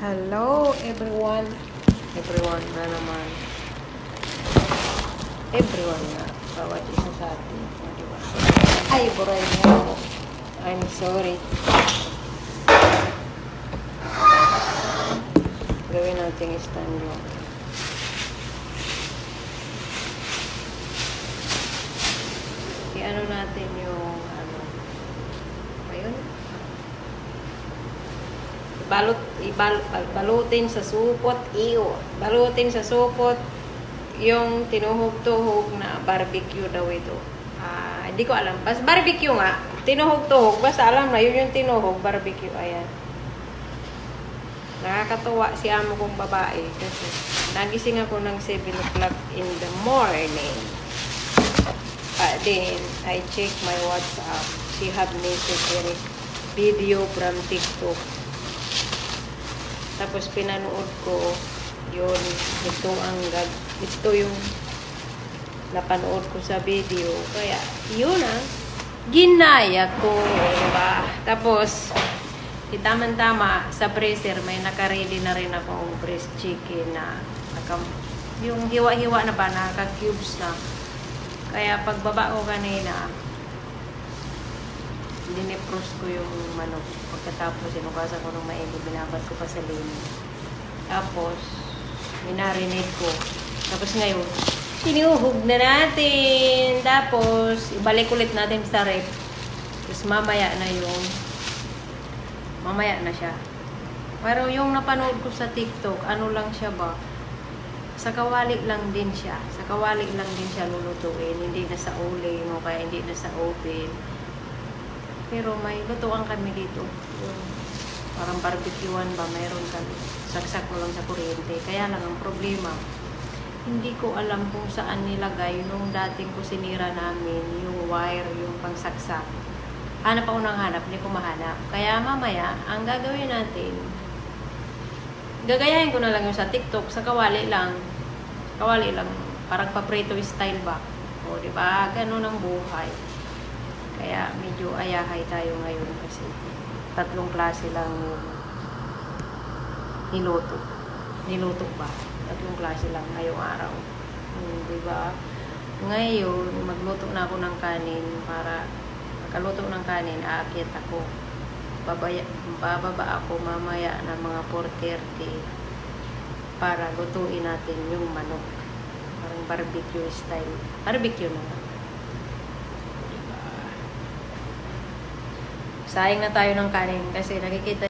Hello everyone. Everyone na naman. Everyone na. Bawat isa sa atin. Diba? Ay, buray niya ako. I'm sorry. Gawin natin stand lang. I-ano natin yung ayun. Balutin sa supot, balutin sa supot yung tinuhog-tuhog na barbecue daw ito. Hindi ko alam. Basta barbecue nga. Tinuhog-tuhog. Basta alam na yun yung tinuhog, barbecue. Ayan. Nakakatuwa si amo kong babae kasi nagising ako ng 7 o'clock in the morning. Then, I check my WhatsApp. She have messaged video from TikTok. Tapos pinanood ko yun, ito yung napanood ko sa video. Kaya yun ginaya ko, diba? Tapos tama sa freezer may naka-ready na rin akong breast chicken na yung hiwa-hiwa na ba, naka-cubes na. Kaya pagbaba ko kanina, dinipros ko yung manok. Pagkatapos, inukasan ko ng mainit, binabad ko pa sa lini. Tapos, minarinate ko. Tapos ngayon, tinuhog na natin. Tapos, ibalik ulit natin sa rep. Tapos, mamaya na siya. Pero yung napanood ko sa TikTok, ano lang siya ba? Sa kawali lang din siya. Sa kawali lang din siya lulutuin. Hindi na sa uling o kaya hindi na sa oven. Pero may lutuan kami dito. Yung parang barbecuean ba, mayroon kami. Saksak mo lang sa kuryente. Kaya lang ang problema, hindi ko alam kung saan nilagay nung dating kusinira namin yung wire, yung pangsaksak. Hanap ako ng hanap, hindi ko mahanap. Kaya mamaya, ang gagawin natin, gagayahin ko na lang yung sa TikTok, sa kawali lang. Kawali lang, parang paprito style ba? O, diba? Ganun ang buhay. Kaya medyo ayahay tayo ngayon kasi 3 klase lang niluto. Niluto ba? 3 klase lang ngayong araw. Diba? Ngayon, magluto na ako ng kanin para makaluto ng kanin, aakyat ako. Bababa ako mamaya ng mga 4:30 para lutuin natin yung manok. Parang barbecue style. Barbecue naman. Sayang na tayo ng kanin kasi nakikita